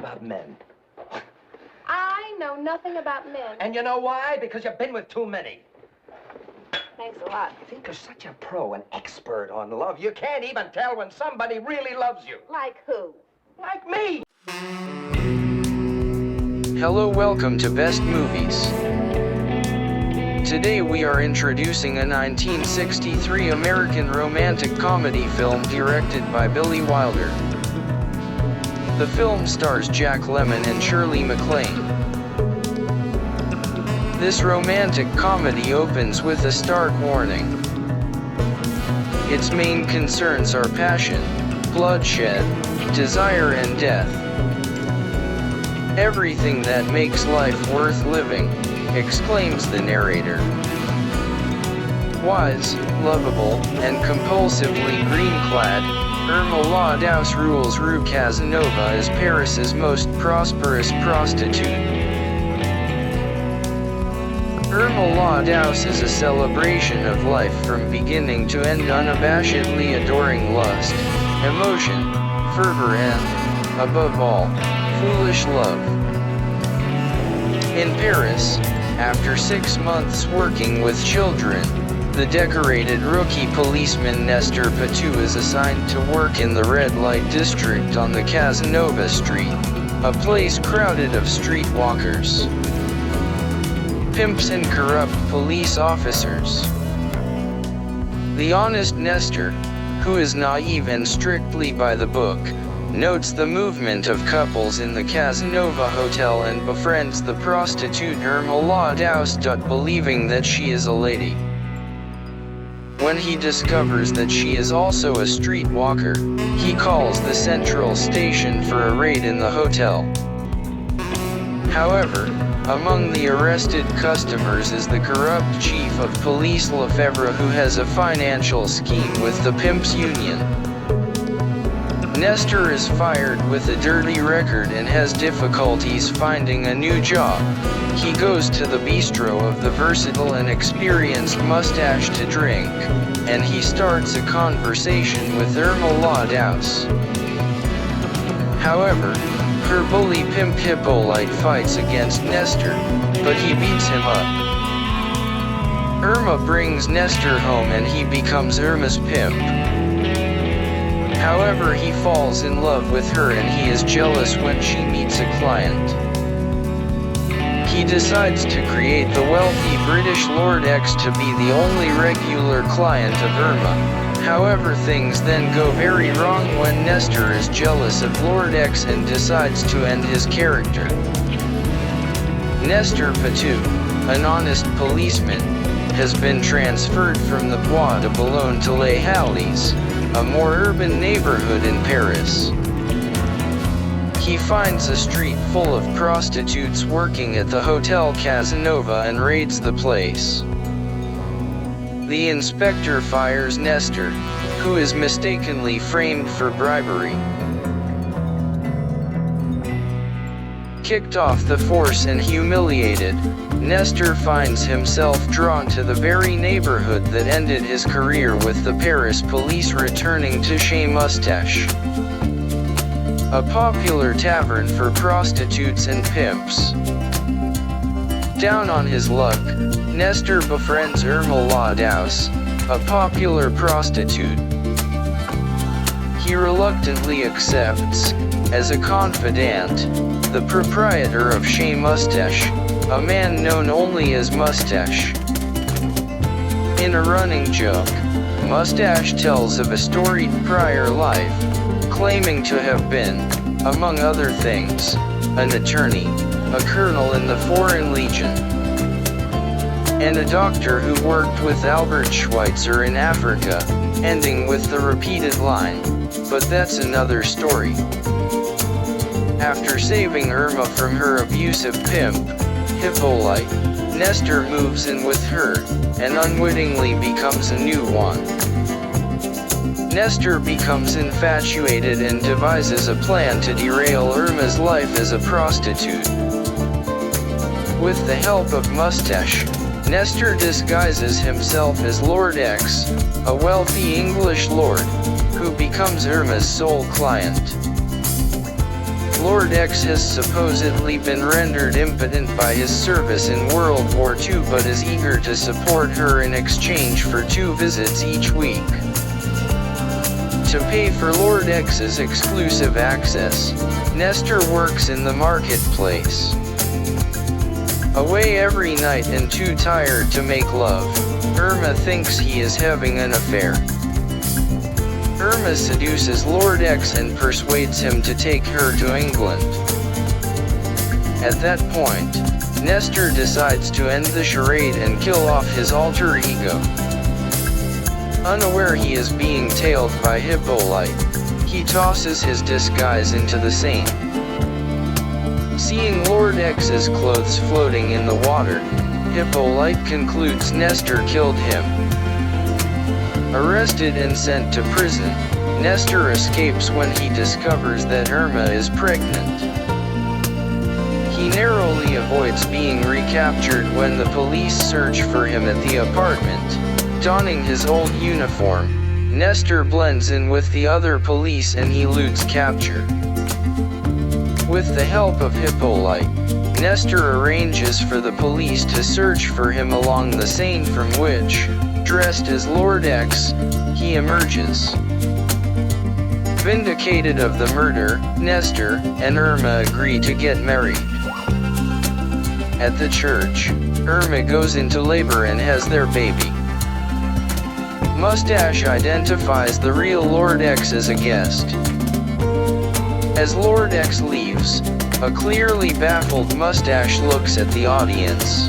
about men. I know nothing about men. And you know why? Because you've been with too many. Thanks a lot. I think you're such a pro, an expert on love. You can't even tell when somebody really loves you. Like who? Like me. Hello, welcome to Best Movies. Today we are introducing a 1963 American romantic comedy film directed by Billy Wilder. The film stars Jack Lemmon and Shirley MacLaine. This romantic comedy opens with a stark warning. Its main concerns are passion, bloodshed, desire and death. Everything that makes life worth living, exclaims the narrator. Wise, lovable, and compulsively green-clad, Irma la Douce rules Rue Casanova as Paris's most prosperous prostitute. Irma la Douce is a celebration of life from beginning to end, unabashedly adoring lust, emotion, fervor and, above all, foolish love. In Paris, after 6 months working with children, the decorated rookie policeman Nestor Patou is assigned to work in the red light district on the Casanova Street, a place crowded of streetwalkers, pimps and corrupt police officers. The honest Nestor, who is naive and strictly by the book, notes the movement of couples in the Casanova Hotel and befriends the prostitute Irma la Douce, believing that she is a lady. When he discovers that she is also a streetwalker, he calls the central station for a raid in the hotel. However, among the arrested customers is the corrupt chief of police Lefebvre, who has a financial scheme with the Pimps Union. Nestor is fired with a dirty record and has difficulties finding a new job. He goes to the bistro of the versatile and experienced mustache to drink, and he starts a conversation with Irma la Douce. However, her bully pimp Hippolyte fights against Nestor, but he beats him up. Irma brings Nestor home and he becomes Irma's pimp. However, he falls in love with her and he is jealous when she meets a client. He decides to create the wealthy British Lord X to be the only regular client of Irma. However, things then go very wrong when Nestor is jealous of Lord X and decides to end his character. Nestor Patou, an honest policeman, has been transferred from the Bois de Boulogne to Les Halles, a more urban neighborhood in Paris. He finds a street full of prostitutes working at the Hotel Casanova and raids the place. The inspector fires Nestor, who is mistakenly framed for bribery. Kicked off the force and humiliated, Nestor finds himself drawn to the very neighborhood that ended his career with the Paris police, returning to Chez Moustache, a popular tavern for prostitutes and pimps. Down on his luck, Nestor befriends Irma la Douce, a popular prostitute. He reluctantly accepts, as a confidant, the proprietor of Chez Moustache, a man known only as Moustache. In a running joke, Moustache tells of a storied prior life, claiming to have been, among other things, an attorney, a colonel in the Foreign Legion, and a doctor who worked with Albert Schweitzer in Africa, ending with the repeated line, "But that's another story." After saving Irma from her abusive pimp, Hippolyte, Nestor moves in with her, and unwittingly becomes a new one. Nestor becomes infatuated and devises a plan to derail Irma's life as a prostitute. With the help of Moustache, Nestor disguises himself as Lord X, a wealthy English lord, who becomes Irma's sole client. Lord X has supposedly been rendered impotent by his service in World War II but is eager to support her in exchange for 2 visits each week. To pay for Lord X's exclusive access, Nestor works in the marketplace. Away every night and too tired to make love, Irma thinks he is having an affair. Irma seduces Lord X and persuades him to take her to England. At that point, Nestor decides to end the charade and kill off his alter ego. Unaware he is being tailed by Hippolyte, he tosses his disguise into the Seine. Seeing Lord X's clothes floating in the water, Hippolyte concludes Nestor killed him. Arrested and sent to prison, Nestor escapes when he discovers that Irma is pregnant. He narrowly avoids being recaptured when the police search for him at the apartment. Donning his old uniform, Nestor blends in with the other police and eludes capture. With the help of Hippolyte, Nestor arranges for the police to search for him along the Seine from which, dressed as Lord X, he emerges. Vindicated of the murder, Nestor and Irma agree to get married. At the church, Irma goes into labor and has their baby. Mustache identifies the real Lord X as a guest. As Lord X leaves, a clearly baffled Mustache looks at the audience.